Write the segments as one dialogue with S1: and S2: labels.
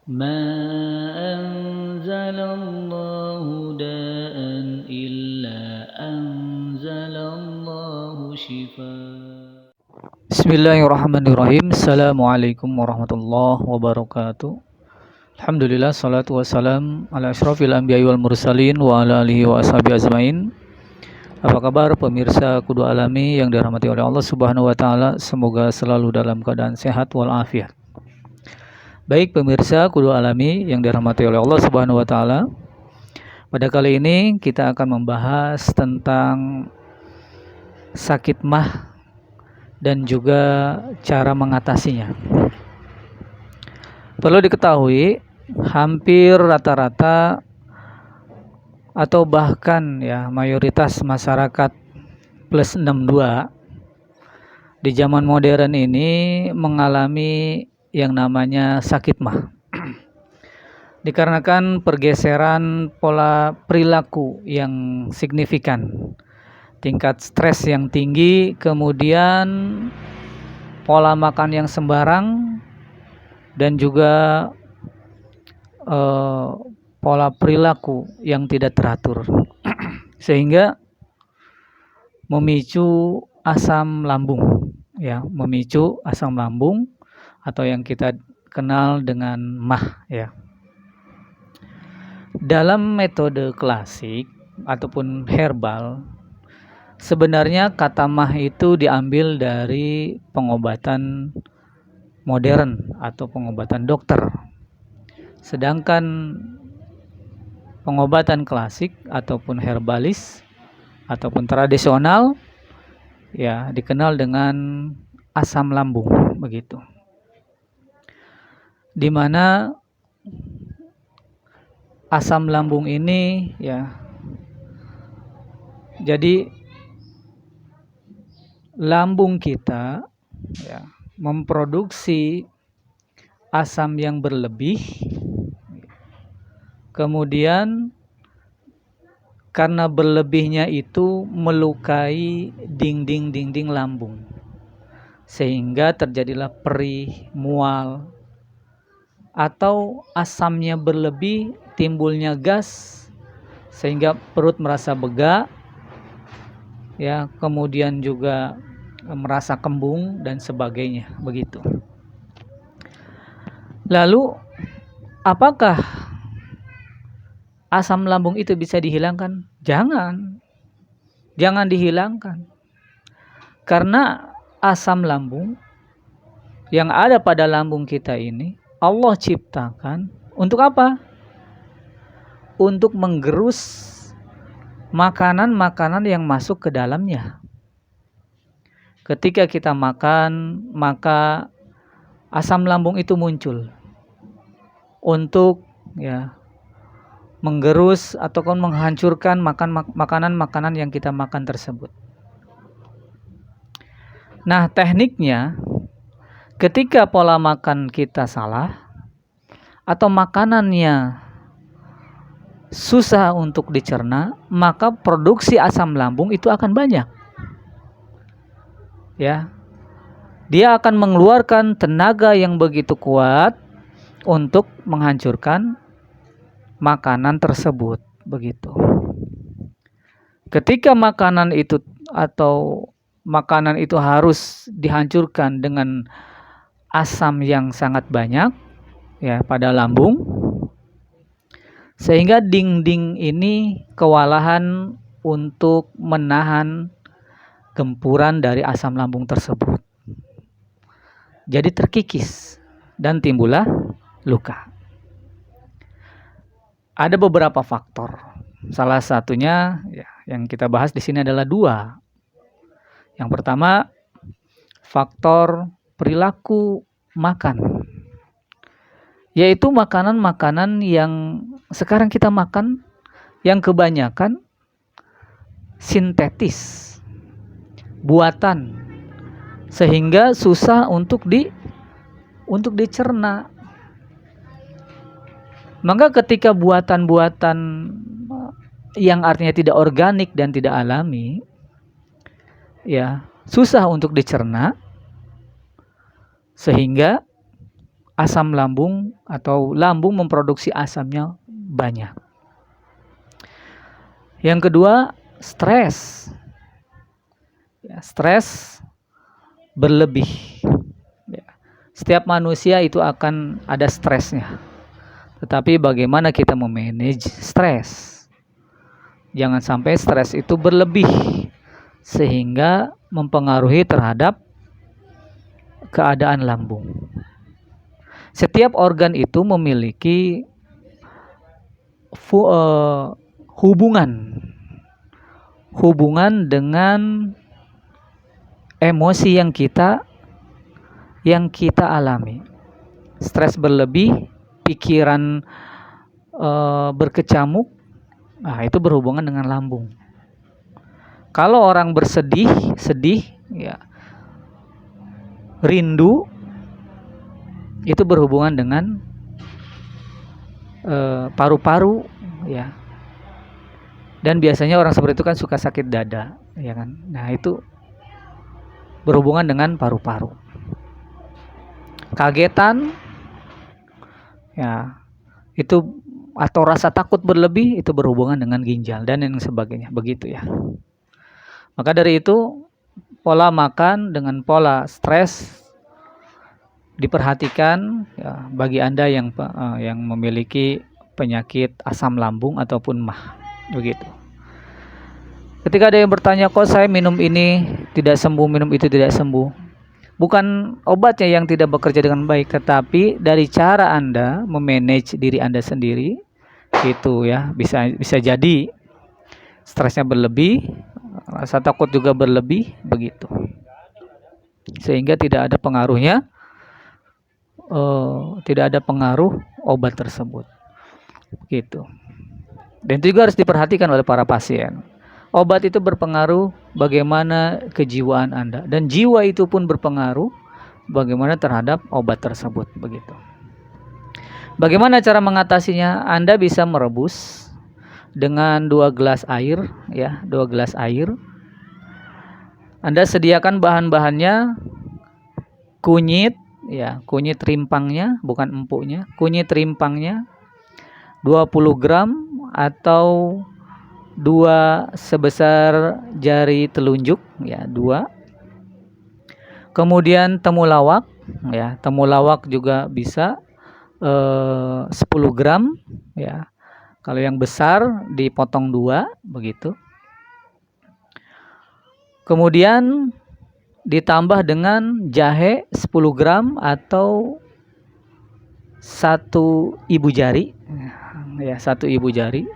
S1: ما أنزل الله داء إلا أنزل الله شفاء. Bismillahirrahmanirrahim. Assalamualaikum warahmatullahi wabarakatuh. Alhamdulillah, salatu wassalam ala asyrafil anbiya'i wal mursalin wa ala alihi wa ashabi azmain. Apa kabar pemirsa Kudu Alami yang dirahmati oleh Allah Subhanahu wa taala? Semoga selalu dalam keadaan sehat walafiat. Baik pemirsa Kudu Alami yang dirahmati oleh Allah Subhanahu wa taala. Pada kali ini kita akan membahas tentang sakit mah dan juga cara mengatasinya. Perlu diketahui, hampir rata-rata atau bahkan mayoritas masyarakat plus 62 di zaman modern ini mengalami yang namanya sakit mah. Dikarenakan pergeseran pola perilaku yang signifikan, tingkat stres yang tinggi, kemudian pola makan yang sembarang, dan juga pola perilaku yang tidak teratur, sehingga memicu asam lambung, memicu asam lambung atau yang kita kenal dengan mah, Dalam metode klasik ataupun herbal, sebenarnya kata mah itu diambil dari pengobatan modern atau pengobatan dokter. Sedangkan pengobatan klasik ataupun herbalis ataupun tradisional dikenal dengan asam lambung, begitu. Di mana asam lambung ini jadi lambung kita memproduksi asam yang berlebih, kemudian karena berlebihnya itu melukai dinding lambung, sehingga terjadilah perih, mual, atau asamnya berlebih, timbulnya gas sehingga perut merasa begak, kemudian juga merasa kembung dan sebagainya, begitu. Lalu apakah asam lambung itu bisa dihilangkan? Jangan dihilangkan. Karena asam lambung yang ada pada lambung kita ini Allah ciptakan untuk apa? Untuk menggerus makanan-makanan yang masuk ke dalamnya. Ketika kita makan, maka asam lambung itu muncul untuk menggerus ataupun menghancurkan makanan-makanan yang kita makan tersebut. Nah, tekniknya ketika pola makan kita salah atau makanannya susah untuk dicerna, maka produksi asam lambung itu akan banyak. Dia akan mengeluarkan tenaga yang begitu kuat untuk menghancurkan makanan tersebut, begitu. Ketika makanan itu harus dihancurkan dengan asam yang sangat banyak pada lambung, sehingga dinding ini kewalahan untuk menahan gempuran dari asam lambung tersebut. Jadi terkikis dan timbullah luka. Ada beberapa faktor. Salah satunya yang kita bahas di sini adalah 2. Yang pertama, faktor perilaku makan, yaitu makanan-makanan yang sekarang kita makan yang kebanyakan sintetis, buatan, sehingga susah untuk dicerna. Maka ketika buatan-buatan yang artinya tidak organik dan tidak alami, susah untuk dicerna, sehingga asam lambung atau lambung memproduksi asamnya banyak. Yang kedua, stres. Ya, stres berlebih. Ya. Setiap manusia itu akan ada stresnya. Tetapi bagaimana kita memanage stres? Jangan sampai stres itu berlebih sehingga mempengaruhi terhadap keadaan lambung. Setiap organ itu memiliki hubungan dengan emosi yang kita alami. Stres berlebih, pikiran berkecamuk, nah itu berhubungan dengan lambung. Kalau orang sedih ya, rindu, itu berhubungan dengan paru-paru, ya. Dan biasanya orang seperti itu kan suka sakit dada, ya kan. Nah, itu berhubungan dengan paru-paru. Kagetan, ya, itu atau rasa takut berlebih itu berhubungan dengan ginjal dan yang sebagainya, begitu ya. Maka dari itu pola makan dengan pola stres diperhatikan ya, bagi Anda yang memiliki penyakit asam lambung ataupun MAH, begitu. Ketika ada yang bertanya, kok saya minum ini tidak sembuh, minum itu tidak sembuh. Bukan obatnya yang tidak bekerja dengan baik, tetapi dari cara Anda memanage diri Anda sendiri, itu ya, bisa jadi stresnya berlebih, rasa takut juga berlebih, begitu. Sehingga tidak ada pengaruhnya, tidak ada pengaruh obat tersebut, gitu. Dan itu juga harus diperhatikan oleh para pasien. Obat itu berpengaruh bagaimana kejiwaan Anda, dan jiwa itu pun berpengaruh bagaimana terhadap obat tersebut, begitu. Bagaimana cara mengatasinya? Anda bisa merebus dengan 2 gelas air, ya, 2 gelas air. Anda sediakan bahan-bahannya, kunyit, ya, kunyit rimpangnya, bukan empuknya, kunyit rimpangnya 20 gram atau 2 sebesar jari telunjuk, ya, 2. Kemudian temulawak, ya, temulawak juga bisa 10 gram, ya. Kalau yang besar dipotong 2, begitu. Kemudian ditambah dengan jahe 10 gram atau 1 ibu jari, ya, 1 ibu jari.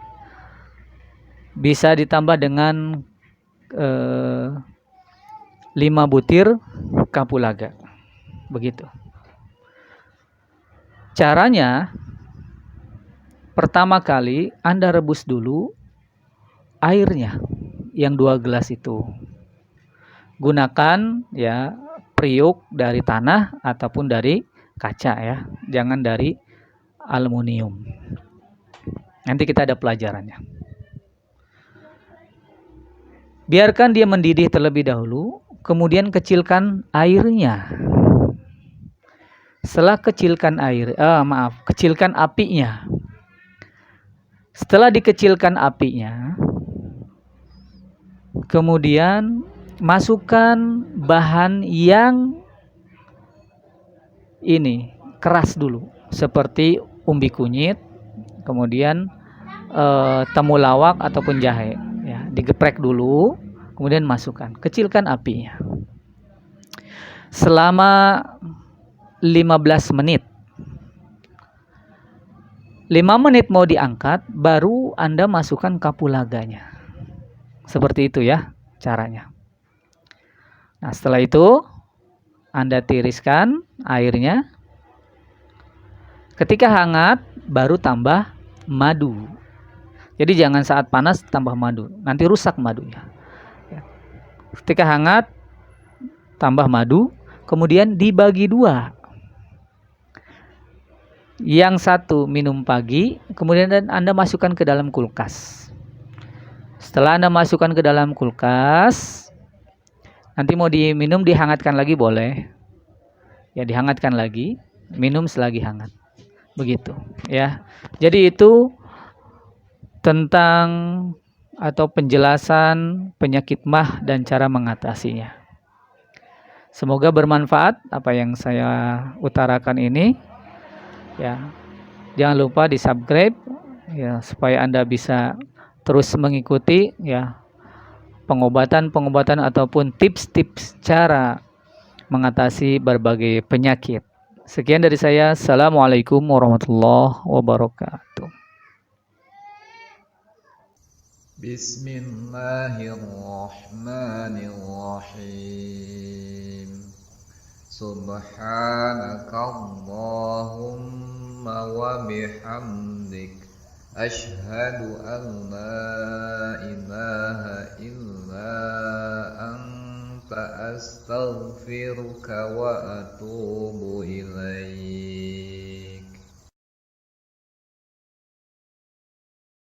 S1: Bisa ditambah dengan 5 butir kapulaga, begitu. Caranya, pertama kali Anda rebus dulu airnya yang 2 gelas itu. Gunakan ya periuk dari tanah ataupun dari kaca, ya, jangan dari aluminium. Nanti kita ada pelajarannya. Biarkan dia mendidih terlebih dahulu, kemudian kecilkan airnya. Setelah kecilkan apinya. Setelah dikecilkan apinya, kemudian masukkan bahan yang ini keras dulu, seperti umbi kunyit, kemudian temulawak ataupun jahe, ya, digeprek dulu, kemudian masukkan, kecilkan apinya selama 15 menit. 5 menit mau diangkat, baru Anda masukkan kapulaganya. Seperti itu ya caranya. Nah, setelah itu Anda tiriskan airnya. Ketika hangat, baru tambah madu. Jadi jangan saat panas tambah madu, nanti rusak madunya. Ketika hangat, tambah madu, kemudian dibagi 2. Yang 1 minum pagi, kemudian Anda masukkan ke dalam kulkas. Setelah Anda masukkan ke dalam kulkas, nanti mau diminum dihangatkan lagi boleh. Ya, dihangatkan lagi. minum selagi hangat. Begitu ya. Jadi itu tentang atau penjelasan penyakit MAH dan cara mengatasinya. Semoga bermanfaat apa yang saya utarakan ini ya. Jangan lupa di-subscribe ya supaya Anda bisa terus mengikuti ya pengobatan-pengobatan ataupun tips-tips cara mengatasi berbagai penyakit. Sekian dari saya. Assalamualaikum warahmatullahi wabarakatuh.
S2: Bismillahirrahmanirrahim. Subhanakallahumma wa bihamdik, ashhadu an la ilaha illa anta, astaghfiruka wa atubu ilaik.